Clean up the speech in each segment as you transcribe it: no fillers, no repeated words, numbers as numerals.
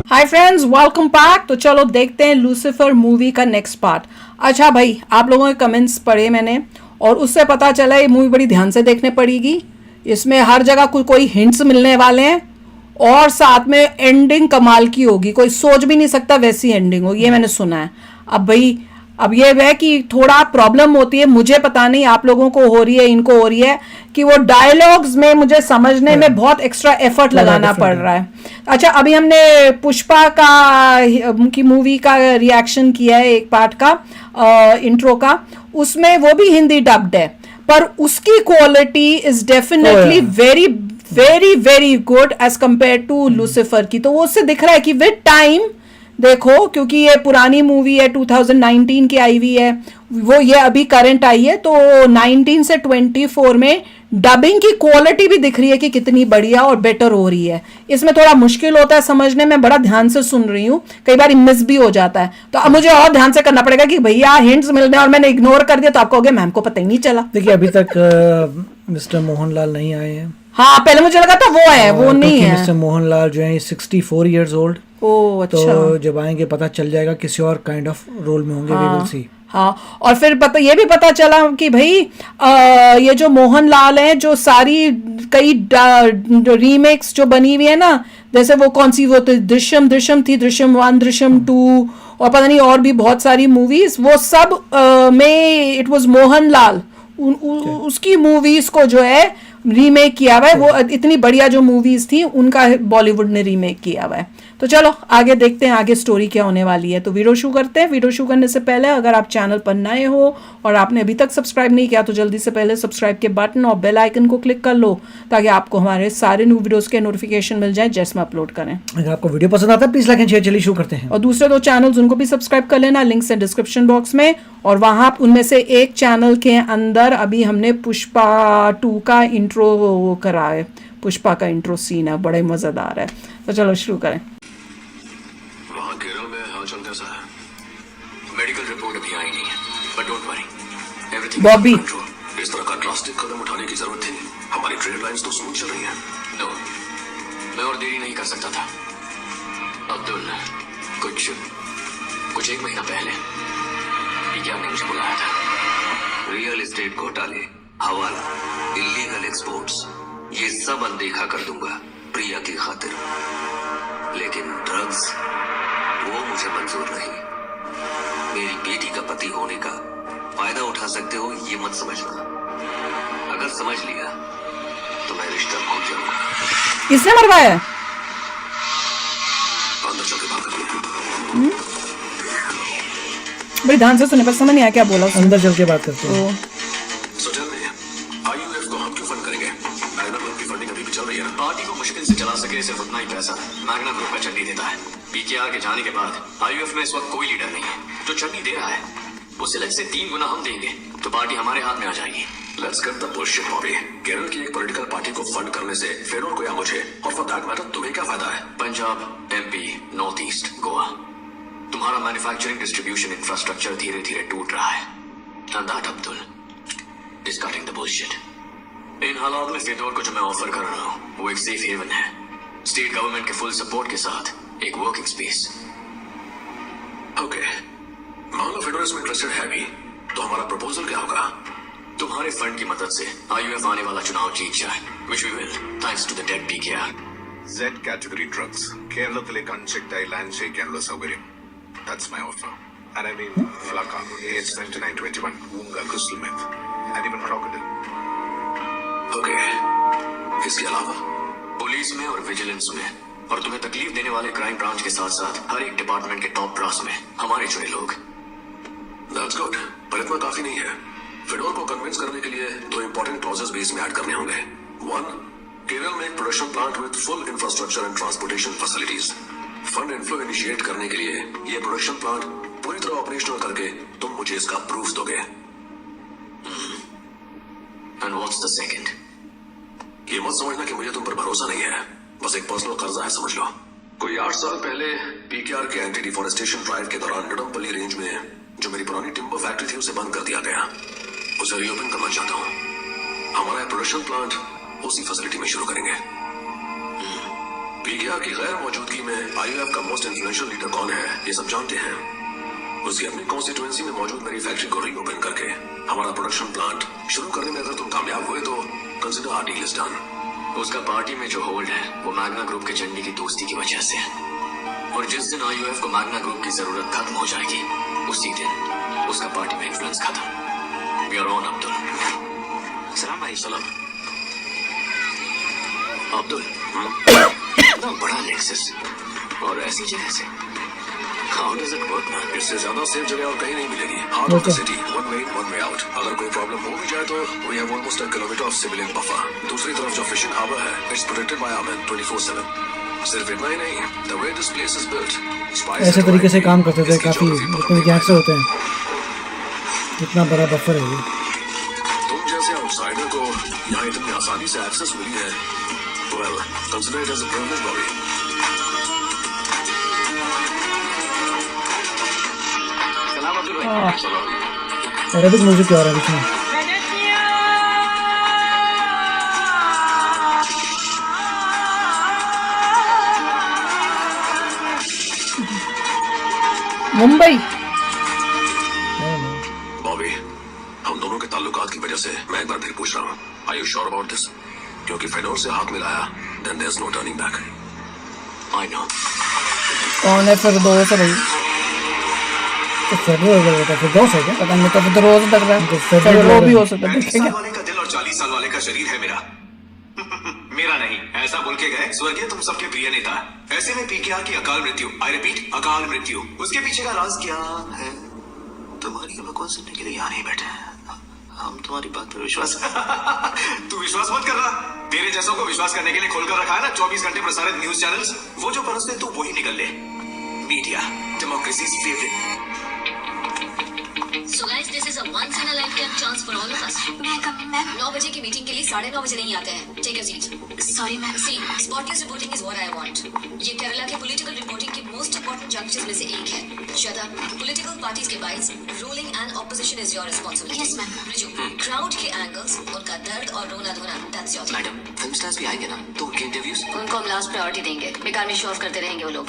Hi friends, welcome back. तो चलो देखते हैं लूसीफर मूवी का नेक्स्ट पार्ट। अच्छा भाई, आप लोगों के कमेंट्स पढ़े मैंने और उससे पता चला ये मूवी बड़ी ध्यान से देखने पड़ेगी। इसमें हर जगह कोई हिंट्स मिलने वाले हैं और साथ में एंडिंग कमाल की होगी, कोई सोच भी नहीं सकता वैसी एंडिंग होगी, ये मैंने सुना है। अब भाई, अब ये है कि थोड़ा प्रॉब्लम होती है, मुझे पता नहीं आप लोगों को हो रही है, इनको हो रही है कि वो डायलॉग्स में मुझे समझने में बहुत एक्स्ट्रा एफर्ट लगाना पड़ रहा है। अच्छा, अभी हमने पुष्पा की मूवी का रिएक्शन किया है, एक पार्ट का इंट्रो का, उसमें वो भी हिंदी डब्ड है, पर उसकी quality is definitely very very very good as compare to Lucifer की। तो वो उससे दिख रहा है कि विद टाइम देखो, क्योंकि ये पुरानी मूवी है, 2019 की आई हुई है, वो ये अभी करंट आई है, तो 19 से 24 में डबिंग की क्वालिटी भी दिख रही है कि कितनी बढ़िया और बेटर हो रही है। इसमें थोड़ा मुश्किल होता है समझने में, बड़ा ध्यान से सुन रही हूँ, कई बार मिस भी हो जाता है, तो अब मुझे और ध्यान से करना पड़ेगा कि भैया हिंट्स मिल रहे हैं और मैंने इग्नोर कर दिया तो आप कहोगे मैम को पता ही नहीं चला। देखिए, अभी तक मिस्टर मोहनलाल नहीं आए हैं। हाँ, पहले मुझे लगा था वो है, वो नहीं है। मिस्टर मोहनलाल जो है 64 इयर्स ओल्ड। ओह अच्छा। तो जब आएंगे पता चल जाएगा, किसी और काइंड ऑफ रोल में होंगे। We will see. हाँ, और फिर ये भी पता चला कि भाई ये जो मोहनलाल है, जो सारी कई रीमेक्स जो बनी हुई है ना, जैसे वो कौन सी वो दृश्यम थी, दृश्यम 1, दृश्यम 2 और पता नहीं और भी बहुत सारी मूवीज, वो सब में इट वाज मोहनलाल। उसकी मूवीज को जो है रीमेक किया हुआ है, वो इतनी बढ़िया जो मूवीज थी उनका बॉलीवुड ने रीमेक किया हुआ है। तो चलो आगे देखते हैं आगे स्टोरी क्या होने वाली है। तो वीडियो शुरू करते हैं। वीडियो शुरू करने से पहले अगर आप चैनल पर नए हो और आपने अभी तक सब्सक्राइब नहीं किया तो जल्दी से पहले सब्सक्राइब के बटन और बेल आइकन को क्लिक कर लो, ताकि आपको हमारे सारे न्यू वीडियोस के नोटिफिकेशन मिल जाए जैसे हम अपलोड करें। अगर आपको वीडियो पसंद आता है प्लीज लाइक एंड शेयर। चलिए शुरू करते हैं। और दूसरे 2 चैनल्स उनको भी सब्सक्राइब कर लेना, लिंक्स है डिस्क्रिप्शन बॉक्स में। और वहां उनमें से एक चैनल के अंदर अभी हमने पुष्पा 2 का इंट्रो करा है, पुष्पा का इंट्रो सीन है, बड़ा ही मजेदार है। तो चलो शुरू करें। वहाँ केरल में हलचल कैसा है? मेडिकल रिपोर्ट अभी आई नहीं है, but don't worry, everything Bobby, इस तरह का ड्रास्टिक कदम उठाने की जरूरत थी। हमारी ट्रेड लाइंस तो स्मूथ चल रही हैं। नो, मैं और देरी नहीं कर सकता था। अब्दुल, कुछ 1 महीना पहले क्या ने मुझे बुलाया था। रियल एस्टेट घोटाले, हवाला, इलीगल एक्सपोर्ट्स, ये सब अनदेखा कर दूंगा प्रिया की खातिर, लेकिन ड्रग्स वो मुझे मंजूर नहीं। मेरी बेटी का पति होने का फायदा उठा सकते हो, ये मत समझना। अगर समझ लिया तो मैं रिश्ता भूल जाऊंगा। किसने मरवाया? अंदर चल के बात करते हैं। बड़ी ध्यान से सुने पर समझ नहीं आया क्या बोला। अंदर चल के बात करते हैं। आईयूएफ को हम क्यों फंड करेंगे? मैग्ना ग्रुप की फंडिंग अभी भी चल रही है ना। पार्टी को मुश्किल से चला सके सिर्फ उतना ही पैसा मैग्ना ग्रुप का चन्नी देता है। पीकेआर के जाने के बाद आईयूएफ में इस वक्त कोई लीडर नहीं है। जो चन्नी दे रहा है उससे लगभग 3 गुना हम देंगे, तो पार्टी हमारे हाथ में आ जाएगी। Let's get the bullshit Bobby. Kerala की एक पॉलिटिकल पार्टी को फंड करने से फेडरल को या मुझे, और फॉर दैट मैटर तुम्हें क्या फायदा है? Punjab, MP, north east, Goa, तुम्हारा मैन्युफैक्चरिंग डिस्ट्रीब्यूशन इंफ्रास्ट्रक्चर धीरे धीरे टूट रहा है। And that Abdul is cutting the bullshit. इन हालात में फेडोर को जो मैं ऑफर कर रहा हूँ वो एक सेफ हेवन है, स्टेट गवर्नमेंट के फुल सपोर्ट के साथ एक वर्किंग स्पेस। ओके, मान लो फेडोर इसमें इंटरेस्टेड है भी, तो हमारा प्रपोजल क्या होगा? तुम्हारे फंड की मदद से आईयूएफ आने वाला चुनाव जीत जाए, which we will, thanks to the dead PKR. Z category drugs. കേരളത്തിലെ കൺചെക്ടായി ലാൻഡ് ചെയ്യിക്കാനുള്ള സൗകര്യം. That's my offer. And I mean Flaka, AH-7921, Wunga, crystal meth, and even crocodile. Okay. इसके अलावा पुलिस में और विजिलेंस में और तुम्हें तकलीफ देने वाले क्राइम ब्रांच के साथ साथ हर एक डिपार्टमेंट के टॉप ब्रास में हमारे चुने लोग। That's good, पर इतना काफी नहीं है। फेडोर को कन्विंस करने के लिए 2 इंपॉर्टेंट क्लॉजेस भी इसमें ऐड करने होंगे। 1, केरल में एक production plant with full infrastructure and transportation facilities. Fund inflow initiate करने के लिए ये प्रोडक्शन प्लांट पूरी तरह ऑपरेशनल करके तुम मुझे इसका प्रूफ दोगे। And what's the second? ये मत समझना कि मुझे तुम पर भरोसा नहीं है, बस एक पर्सनल कर्जा है, समझ लो। कोई 8 साल पहले पीकेआर के एंटी डिफॉरेस्टेशन ड्राइव के दौरान नडमपल्ली रेंज में जो मेरी पुरानी टिम्बर फैक्ट्री थी उसे बंद कर दिया गया। उसे रीओपन करना चाहता हूँ। हमारा प्रोडक्शन प्लांट उसी फैसिलिटी में शुरू करेंगे। पीकेआर की गैर मौजूदगी में आईयूएफ का मोस्ट इन्फ्लुएंशियल लीडर कौन है ये सब जानते हैं। उसकी अपनी कॉन्स्टिट्यूएंसी में मौजूद मेरी फैक्ट्री को रीओपन करके हमारा प्रोडक्शन प्लांट शुरू करने में अगर तुम कामयाब हुए तो consider our deal is done. उसका पार्टी में जो होल्ड है वो मैग्ना ग्रुप के चंडी की दोस्ती की वजह से है, और जिस दिन आईयूएफ को मैग्ना ग्रुप की जरूरत खत्म हो जाएगी उसी दिन उसका पार्टी में इन्फ्लुएंस खत्म। We are on Abdul. सलाम भाई। सलाम अब्दुल। इतना बड़ा लेक्सस और ऐसी जगह से how does it work man? इससे ज्यादा सेफ जगह और कहीं नहीं मिलेगी। Heart of the city, one way in one way out. अगर कोई प्रॉब्लम हो भी जाए तो we have almost 1 kilometre of civilian buffer. दूसरी तरफ जो फिशिंग हार्बर है इट्स प्रोटेक्टेड बाय आर्मी 24/7। सिर्फ इतना ही नहीं, the way this place is built ऐसे तरीके से काम करते थे काफ़ी, जितने गैंगस्टर होते हैं इतना बड़ा बफर है ये। तुम जैसे आउटसाइडर को यहाँ इतनी आसानी से एक्सेस मिली है, well consider it as a privilege Bobby. सलाम अब्दुल भाई। सलाम। अरेबिक म्यूजिक क्यों आ रहा है बीच में? मुंबई। बॉबी, हम दोनों के ताल्लुकात की वजह से मैं एक बार फिर पूछ रहा हूँ, are you sure about this? क्योंकि फेडोर से हाथ मिलाया, then there is no turning back. I know. कौन है फिर दोस्त भाई? तो फेडरल हो गया था, फिर दोस्त है क्या? पता नहीं, तो फिर तो रोज लग रहा है। फेडरल फेडरल भी हो सकता है, 35 साल देखेंगे। वाले का दिल और 40 साल वाले का शरीर है मेरा। मेरा नहीं, ऐसा बोल के गए स्वर्गीय तुम सबके प्रिय नेता। ऐसे में पीकेआर की अकाल मृत्यु, आई रिपीट अकाल मृत्यु, उसके पीछे का राज क्या है? तुम्हारी बकवास सुनने के लिए यहाँ नहीं बैठे हैं, हम तुम्हारी बात पर विश्वास तू विश्वास मत कर रहा। तेरे जैसों को विश्वास करने के लिए खोलकर रखा है ना 24 घंटे प्रसारित न्यूज चैनल्स, वो जो परसते तू वही निकल ले। Media democracy favourite. So guys, this is a once in a lifetime chance for all of us. मैं कम मैम 9 बजे की मीटिंग के लिए 9:30 बजे नहीं आते हैं। Take your seat. Sorry ma'am See, spotless reporting is what I want. ये केरला के political reporting के most important junctures में से एक है। Shraddha, political parties के bites, ruling and opposition is your responsibility. Yes, ma'am. Riju, crowd के angles, उनका दर्द और रोना धोना, that's your thing. Madam, film stars भी आएंगे ना, तो उनके इंटरव्यूज उनको हम लास्ट प्रायोरिटी देंगे। बेकार में शो ऑफ करते रहेंगे वो लोग।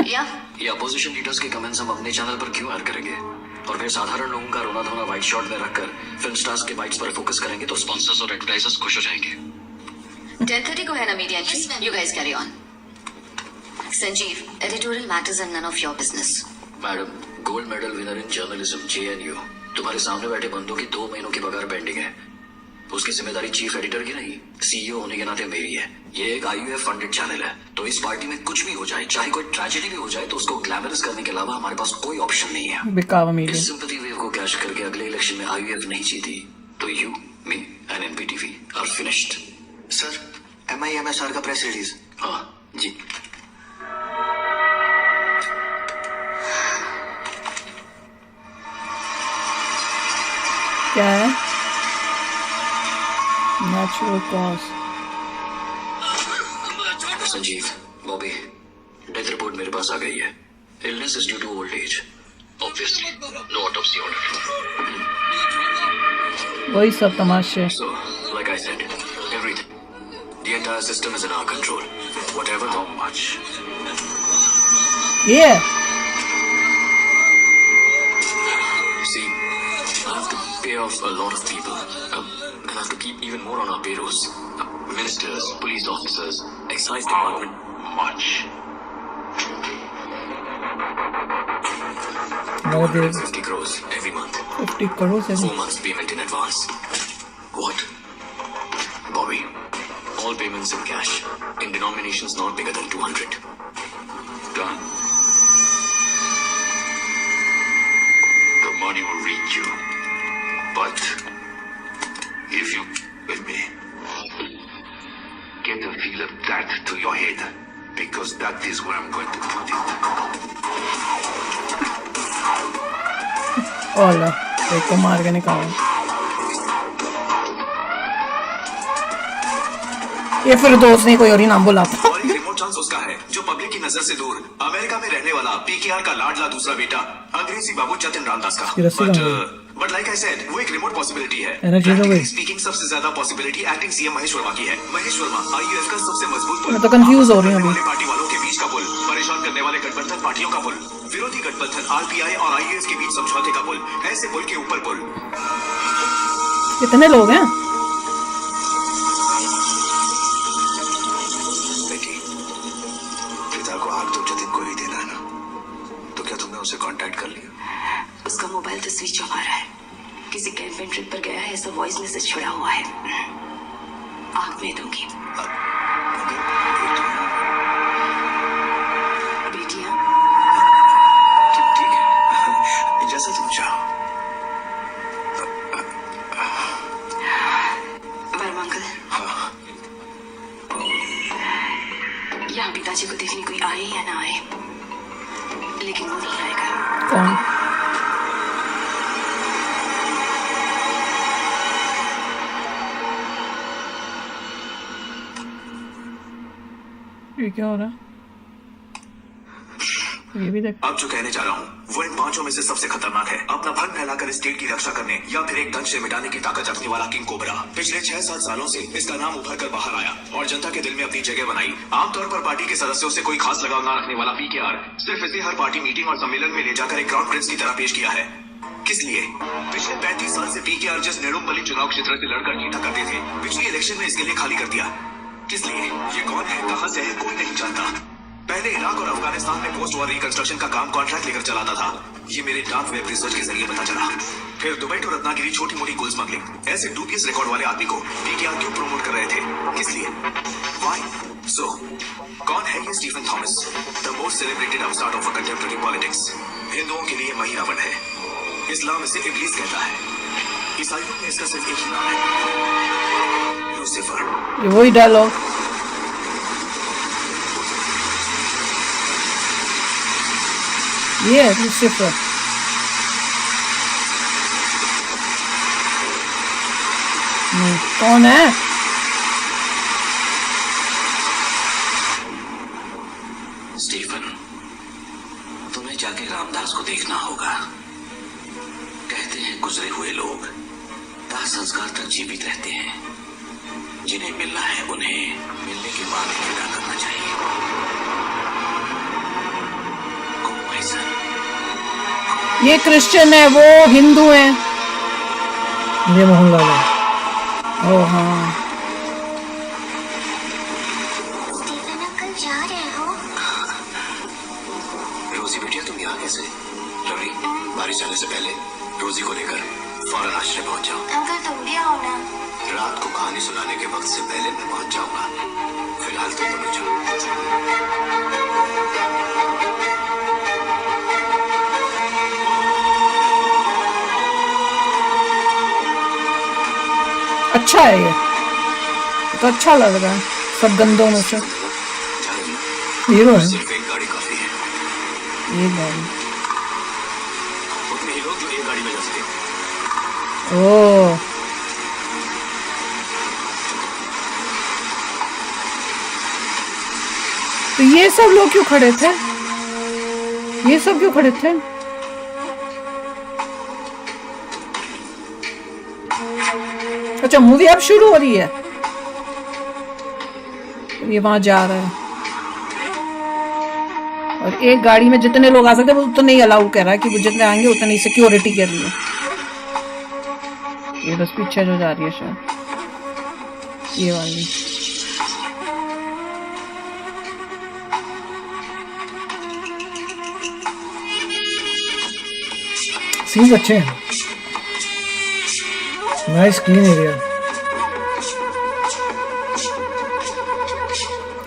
या ये अपोजिशन लीडर्स के कमेंट्स हम अपने चैनल पर क्यों ऐड करेंगे, और फिर साधारण लोगों का रोना धोना वाइट शॉट में रखकर फिल्म स्टार्स के बाइट्स पर फोकस करेंगे तो स्पॉन्सर्स और एडवर्टाइजर्स खुश हो जाएंगे। 10:30 को है ना media entry? Yes, ma'am. You guys carry on. Sanjeev, editorial matters are none of your business. Madam, gold medal winner in journalism JNU, तुम्हारे सामने बैठे बंदों की 2 महीनों की पगार पेंडिंग है। उसकी जिम्मेदारी चीफ एडिटर की नहीं, CEO होने के नाते मेरी है। ये एक IUF फंडेड चैनल है, तो इस पार्टी में कुछ भी हो जाए, चाहे कोई ट्रेजेडी भी हो जाए, तो उसको ग्लैमरस करने के अलावा हमारे पास कोई ऑप्शन नहीं है। बिकावा मीडिया। इस सिंपैथी वेव को कैच करके अगले इलेक्शन में IUF नहीं जीती तो you, me and NPTV are finished. Sir, MIMSR का प्रेस रिलीज। हाँ जी। क्या है? Natural cause. Sanjeev, Bobby, death report मेरे पास आ गई है। Illness is due to old age, obviously no autopsy order. वही सब तमाशे। So, like I said, everything, the entire system is in our control. Whatever, how much? ये See, I have to pay off a lot of people. And I have to keep even more on our payrolls. Ministers, police officers, excise department. Much. बहुत देर 50 crores every month. 50 crore से 4 months payment in advance. What? Bobby, all payments in cash, in denominations not bigger than 200. Done. The money will reach you. But, if you, with me, get a feel of that to your head, because that is where I'm going to put it. ओला एक को मार के निकाला। ये फिर दोस्त नहीं, कोई और ही नाम बोला था। और एक रिमोट चांस उसका है जो पब्लिक की नजर से दूर अमेरिका में रहने वाला पीकेआर का लाडला दूसरा बेटा अंग्रेजी बाबू जतिन रामदास का। ये रस्सी बट कहाँ बट लाइक आई सेड वो एक रिमोट पॉसिबिलिटी है। Energy तो वही। स्पीकिंग सबसे ज्यादा possibility acting CM Mahesh Verma की है। महेश वर्मा आईयूएफ का सबसे मजबूत पुल। मैं तो confuse हो रही हूँ अभी। वाले पार्टी वालों के बीच का पुल, परेशान करने वाले गठबंधन पार्टियों का पुल, विरोधी गठबंधन आरपीआई और आईयूएफ के बीच समझौते का पुल, ऐसे पुल के ऊपर पुल। कितने लोग हैं? बेटी, पिता को आग तो जतिन को ही देना है ना, तो क्या तुमने उसे कांटेक्ट कर लिया? उसका मोबाइल तो स्विच ऑफ आ रहा है। किसी कैंपेन ट्रिप पर गया है, ऐसा वॉइस मैसेज छोड़ा हुआ है। आग में दूंगी। बेटियां ठीक है, जैसा तुम चाहो। वर्मा अंकल, यहाँ पिताजी को देखने कोई आए या ना आए, लेकिन वो नहीं आएगा। कौन? ये क्या हो रहा है? ये भी देख। अब जो कहने जा रहा हूँ वो इन पांचों में से सबसे खतरनाक है। अपना फन फैलाकर स्टेट की रक्षा करने या फिर एक दंश से मिटाने की ताकत रखने वाला किंग कोबरा। पिछले 6-7 सालों से इसका नाम उभर कर बाहर आया और जनता के दिल में अपनी जगह बनाई। आमतौर पर पार्टी के सदस्यों से कोई खास लगाव न रखने वाला पीकेआर सिर्फ इसे हर पार्टी मीटिंग और सम्मेलन में ले जाकर एक क्राउन प्रिंस की तरह पेश किया है। किस लिए? पिछले 35 साल से पीकेआर जिस निरुम्बली चुनाव क्षेत्र से लड़कर जीता करते थे, पिछले इलेक्शन में इसके लिए खाली कर दिया। किस लिए? ये कौन है, कहां से है, कोई नहीं जानता। पहले इराक और अफगानिस्तान में पोस्ट वॉर रिकंस्ट्रक्शन का काम कॉन्ट्रैक्ट लेकर चलाता था। ये मेरे डार्क वेब रिसर्च के जरिए पता चला। फिर दुबई टू रत्नागिरी छोटी मोटी गुल स्मगलिंग, ऐसे डूबियस रिकॉर्ड वाले आदमी को पीकेआर क्यों प्रमोट कर रहे थे? किस लिए? Why? So, कौन है ये Stephen Thomas, the most celebrated upstart of contemporary politics? हिंदुओं के लिए मही रावण है, इस्लाम इसे इब्लीस कहता है, ईसाइयों में इसका सिर्फ एक ही नाम है, लूसीफर। ये वही डायलॉग। ये है लूसीफर। नहीं, कौन है? स्टीफन, तुम्हें जाके रामदास को देखना होगा। कहते हैं गुजरे हुए लोग दाह संस्कार तक जीवित रहते हैं। जिन्हें मिलना है उन्हें मिलने के बाद ही विदा करना चाहिए। ये क्रिश्चियन है, वो हिंदू है। ये मोहनलाल है। ओ हाँ, स्टीफन अंकल जा रहे हो? रोजी बेटिया, तुम यहाँ कैसे? रवि, बारिश आने से पहले रोजी को लेकर फौरन आश्रय पहुंच जाओ। अंकल तुम भी आओ ना। रात को कहानी सुनाने के वक्त से पहले मैं पहुंच जाऊंगा। फिलहाल तुम दोनों जाओ। अच्छा है ये तो, अच्छा लग रहा है सब गंदों में से। हीरो है सिर्फ एक गाड़ी काफी है। ये गाड़ी। उतने ही लोग जो एक गाड़ी में जा सके। ओ, तो ये सब लोग क्यों खड़े थे? ये सब क्यों खड़े थे? अच्छा, मूवी अब शुरू हो रही है। ये वहां जा रहा है और एक गाड़ी में जितने लोग आ सकते हैं वो उतने ही अलाउ कर रहा है कि वो जितने आएंगे उतनी ही सिक्योरिटी के लिए। ये बस पीछे जो जा रही है शायद ये वाली। सीन्स अच्छे हैं, नाइस क्लीन एरिया।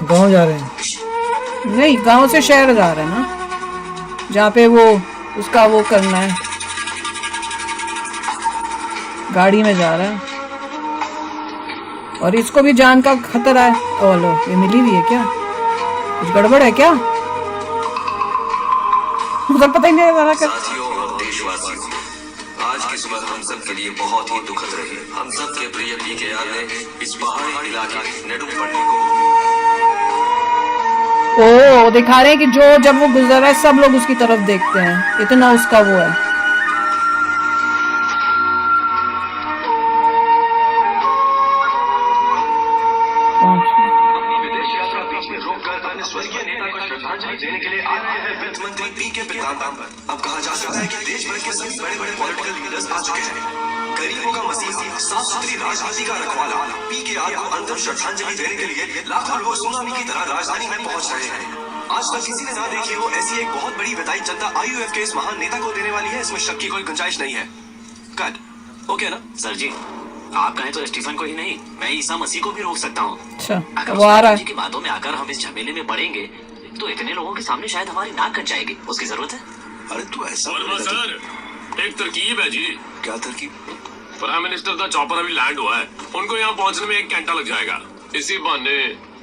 गांव जा रहे हैं? नहीं, गांव से शहर जा रहे हैं ना, जहाँ पे वो उसका वो करना है। गाड़ी में जा रहा है और इसको भी जान का खतरा है। ओ लो, ये मिली हुई है क्या? कुछ गड़बड़ है क्या? मुझे पता ही नहीं लगा। साथियों और देशवासियों, आज की सुबह हम सब के लिए बहुत ही दुखद रही। हम सब के प्रिय पीकेआर ने इस पहाड़ी इलाके नेडुम्पल्ली को ओ, दिखा रहे हैं कि जो जब वो गुजर रहा है सब लोग उसकी तरफ देखते हैं, इतना उसका वो है। श्रद्धांजलि देने के लिए आ रहे हैं वित्त मंत्री पीके पिताम्बर। अब कहा जा सकता है कि देश भर के सभी बड़े बड़े पॉलिटिकल लीडर्स आ चुके हैं। गरीबों का मसीहा, साफ सुथरी राजनीति का रखवाला पीकेआर को अंतिम श्रद्धांजलि देने के लिए लाखों लोग सुनामी की तरह राजधानी में पहुंच रहे हैं। आज तक किसी ने ना देखी हो ऐसी एक बहुत बड़ी विदाई जनता आईयूएफ के इस महान नेता को देने वाली है, इसमें शक की कोई गुंजाइश नहीं है। कट ओके ना सर जी, आप कहें तो स्टीफन को ही नहीं, मैं ईसा मसीह को भी रोक सकता हूँ। अच्छा, अगर वो आ रहा जी की बातों में आकर हम इस झमेले में पड़ेंगे तो इतने लोगों के सामने शायद हमारी नाक कट जाएगी। उसकी जरूरत है? अरे तू ऐसा सर, एक तरकीब है जी। क्या तरकीब? प्राइम मिनिस्टर का चॉपर अभी लैंड हुआ है, उनको यहाँ पहुँचने में 1 घंटा लग जाएगा। इसी बहाने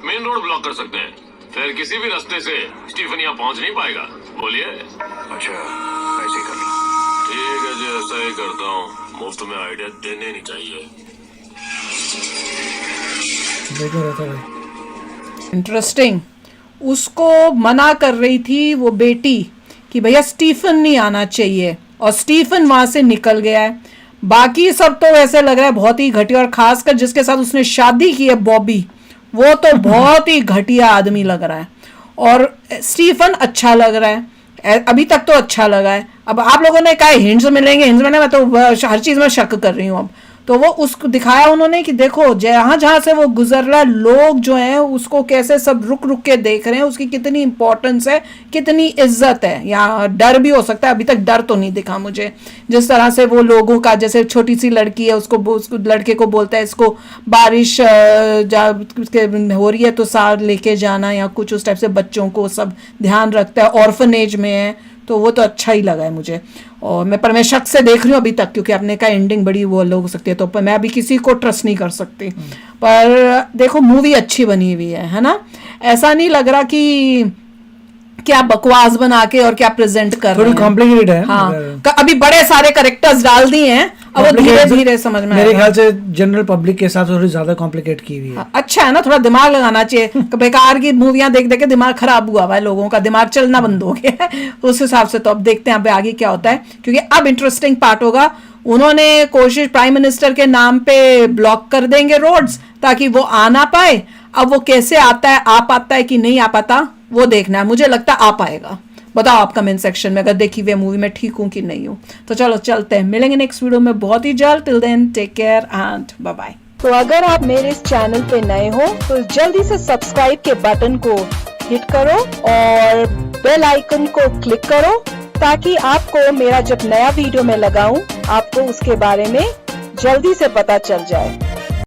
मेन रोड ब्लॉक कर सकते हैं, फिर किसी भी रास्ते से स्टीफन यहाँ पहुँच नहीं पाएगा। बोलिए। अच्छा ऐसे कर लो। ठीक है जी, ऐसा ही करता हूँ। मुफ्त में आइडिया देने नहीं चाहिए। देखो रहता भाई। इंटरेस्टिंग। उसको मना कर रही थी वो बेटी कि भैया स्टीफन नहीं आना चाहिए, और स्टीफन वहां से निकल गया है। बाकी सब तो वैसे लग रहा है बहुत ही घटिया, और खासकर जिसके साथ उसने शादी की है बॉबी, वो तो बहुत ही घटिया आदमी लग रहा है। और स्टीफन अच्छा लग रहा है, अभी तक तो अच्छा लगा है। अब आप लोगों ने कहा हिंट्स मिलेंगे, हिंट्स मिलेंगे, मैं तो हर चीज में शक कर रही हूँ अब। तो वो उसको दिखाया उन्होंने कि देखो जहाँ जहाँ से वो गुजर रहा है, लोग जो हैं उसको कैसे सब रुक रुक के देख रहे हैं, उसकी कितनी इंपॉर्टेंस है, कितनी इज्जत है। यहाँ डर भी हो सकता है, अभी तक डर तो नहीं दिखा मुझे। जिस तरह से वो लोगों का, जैसे छोटी सी लड़की है उसको लड़के को बोलता है इसको बारिश हो रही है तो साथ लेके जाना, या कुछ उस टाइप से बच्चों को सब ध्यान रखता है, ऑर्फनेज में है, तो वो तो अच्छा ही लगा है मुझे। और मैं शक से देख रही हूँ अभी तक, क्योंकि आपने कहा एंडिंग बड़ी वो लोग हो सकती है, तो मैं अभी किसी को ट्रस्ट नहीं कर सकती। पर देखो मूवी अच्छी बनी हुई है ना, ऐसा नहीं लग रहा कि क्या बकवास बना के और क्या प्रेजेंट कर रहे थोड़ी हैं। कॉम्प्लिकेटेड है। हाँ, अभी बड़े सारे कैरेक्टर्स डाल दिए हैं, अब वो धीरे धीरे समझ में मेरे ख्याल से जनरल पब्लिक के हिसाब से थोड़ी ज्यादा कॉम्प्लिकेट की हुई है। अच्छा है ना, थोड़ा दिमाग लगाना चाहिए। बेकार की मूवियां देख देख के दिमाग खराब हुआ है लोगों का, दिमाग चलना बंद हो गया है उस हिसाब से। तो अब देखते हैं अब आगे क्या होता है, क्योंकि अब इंटरेस्टिंग पार्ट होगा। उन्होंने कोशिश प्राइम मिनिस्टर के नाम पे ब्लॉक कर देंगे रोड्स ताकि वो आ ना पाए। अब वो कैसे आता है, आ पाता है कि नहीं आ पाता, वो देखना है। मुझे लगता है आ पाएगा। बताओ आप कमेंट सेक्शन में, अगर देखी हुई मूवी में ठीक हूं कि नहीं हूं। तो चलो चलते हैं, मिलेंगे नेक्स्ट वीडियो में बहुत ही जल्द। Till then take care and bye bye. तो अगर आप मेरे इस चैनल पे नए हो तो जल्दी से सब्सक्राइब के बटन को हिट करो और बेल आइकन को क्लिक करो, ताकि आपको मेरा जब नया वीडियो मैं लगाऊं आपको उसके बारे में जल्दी से पता चल जाए।